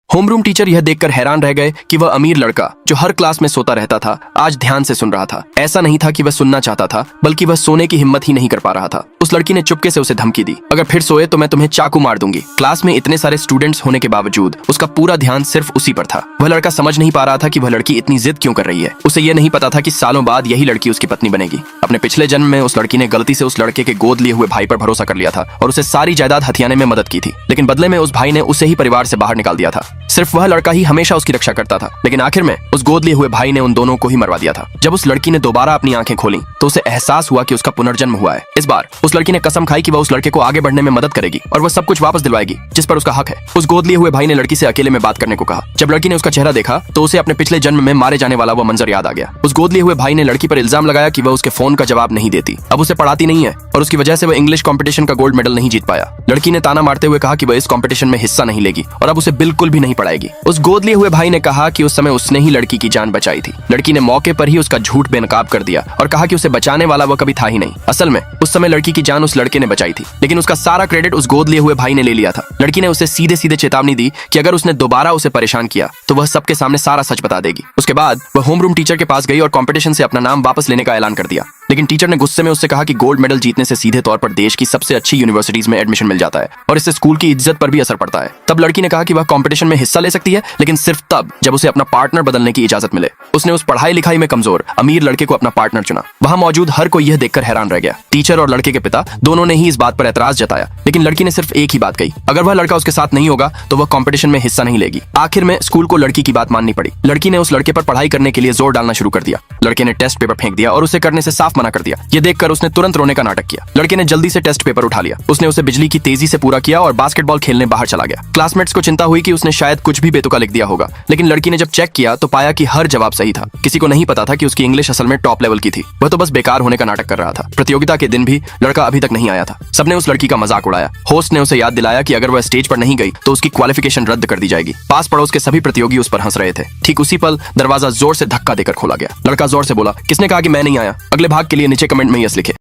Homeroom teacher यह देखकर हैरान रह गए कि वह अमीर लड़का जो हर क्लास में सोता रहता था आज ध्यान से सुन रहा था। ऐसा नहीं था कि वह सुनना चाहता था, बल्कि वह सोने की हिम्मत ही नहीं कर पा रहा था। उस लड़की ने चुपके से उसे धमकी दी, अगर फिर सोए तो मैं तुम्हें चाकू मार दूंगी। क्लास में इतने सारे स्टूडेंट्स होने के बावजूद उसका पूरा ध्यान सिर्फ उसी पर था। वह लड़का समझ नहीं पा रहा था कि वह लड़की इतनी जिद क्यों कर रही है। उसे यह नहीं पता था कि सालों बाद यही लड़की उसकी पत्नी बनेगी। अपने पिछले जन्म में उस लड़की ने गलती से उस लड़के के गोद लिए हुए भाई पर भरोसा कर लिया था और उसे सारी जायदाद हथियाने में मदद की थी, लेकिन बदले में उस भाई ने उसे ही परिवार से बाहर निकाल दिया था। सिर्फ वह लड़का ही हमेशा उसकी रक्षा करता था, लेकिन आखिर में उस गोद लिए हुए भाई ने उन दोनों को ही मरवा दिया था। जब उस लड़की ने दोबारा अपनी आंखें खोली तो उसे एहसास हुआ कि उसका पुनर्जन्म हुआ है। इस बार उस लड़की ने कसम खाई कि वह उस लड़के को आगे बढ़ने में मदद करेगी और वह सब कुछ वापस दिलवाएगी जिस पर उसका हक है। उस गोद लिए हुए भाई ने लड़की से अकेले में बात करने को कहा। जब लड़की ने उसका चेहरा देखा तो उसे अपने पिछले जन्म में मारे जाने वाला वह मंजर याद आ गया। उस गोद लिए हुए भाई ने लड़की पर इल्जाम लगाया कि वह उसके फोन का जवाब नहीं देती, अब उसे पढ़ाती नहीं है और उसकी वजह से वह इंग्लिश कंपटीशन का गोल्ड मेडल नहीं जीत पाया। लड़की ने ताना मारते हुए कहा कि वह इस कंपटीशन में हिस्सा नहीं लेगी और अब उसे बिल्कुल भी नहीं पढ़ाएगी। उस गोद लिए हुए भाई ने कहा कि उस समय उसने ही लड़की की जान बचाई थी। लड़की ने मौके पर ही उसका झूठ बेनकाब कर दिया और कहा कि उसे बचाने वाला वह कभी था ही नहीं। असल में उस समय लड़की की जान उस लड़के ने बचाई थी, लेकिन उसका सारा क्रेडिट उस गोद लिए हुए भाई ने ले लिया था। लड़की ने उसे सीधे सीधे चेतावनी दी कि अगर उसने दोबारा उसे परेशान किया तो वह सबके सामने सारा सच बता देगी। उसके बाद वह होमरूम टीचर के पास गई और कंपटीशन से अपना नाम वापस लेने का ऐलान कर दिया, लेकिन टीचर ने गुस्से में उससे कहा कि गोल्ड मेडल जीतने से सीधे तौर पर देश की सबसे अच्छी यूनिवर्सिटीज में एडमिशन मिल जाता है और इससे स्कूल की इज्जत पर भी असर पड़ता है। तब लड़की ने कहा कि वह कंपटीशन में हिस्सा ले सकती है, लेकिन सिर्फ तब जब उसे अपना पार्टनर बदलने की इजाजत मिले। उसने उस पढ़ाई लिखाई में कमजोर अमीर लड़के को अपना पार्टनर चुना। वहां मौजूद हर कोई यह देखकर हैरान रह गया। टीचर और लड़के के पिता दोनों ने ही इस बात पर एतराज जताया, लेकिन लड़की ने सिर्फ एक ही बात कही, अगर वह लड़का उसके साथ नहीं होगा तो वह कंपटीशन में हिस्सा नहीं लेगी। आखिर में स्कूल को लड़की की बात माननी पड़ी। लड़की ने उस लड़के पर पढ़ाई करने के लिए जोर डालना शुरू कर दिया। लड़के ने टेस्ट पेपर फेंक दिया और उसे करने से साफ मना कर दिया। यह देखकर उसने तुरंत रोने का नाटक किया। लड़के ने जल्दी से टेस्ट पेपर उठा लिया। उसने उसे बिजली की तेजी से पूरा किया और बास्केटबॉल खेलने बाहर चला गया। क्लासमेट्स को चिंता हुई कि उसने शायद कुछ भी बेतुका लिख दिया होगा, लेकिन लड़की ने जब चेक किया तो पाया कि हर जवाब सही था। किसी को नहीं पता था कि उसकी इंग्लिश असल में टॉप लेवल की थी। वह तो बस बेकार होने का नाटक कर रहा था। प्रतियोगिता के दिन भी लड़का अभी तक नहीं आया था। सबने उस लड़की का मजाक उड़ाया। होस्ट ने उसे याद दिलाया कि अगर वह स्टेज पर नहीं गई तो उसकी क्वालिफिकेशन रद्द कर दी जाएगी। पास पड़ोस के सभी प्रतियोगी उस पर हंस रहे थे। ठीक उसी पल दरवाजा जोर से धक्का देकर खोला गया। लड़का जोर से बोला, किसने कहा कि मैं नहीं आया? अगले भाग के लिए नीचे कमेंट में यस लिखे।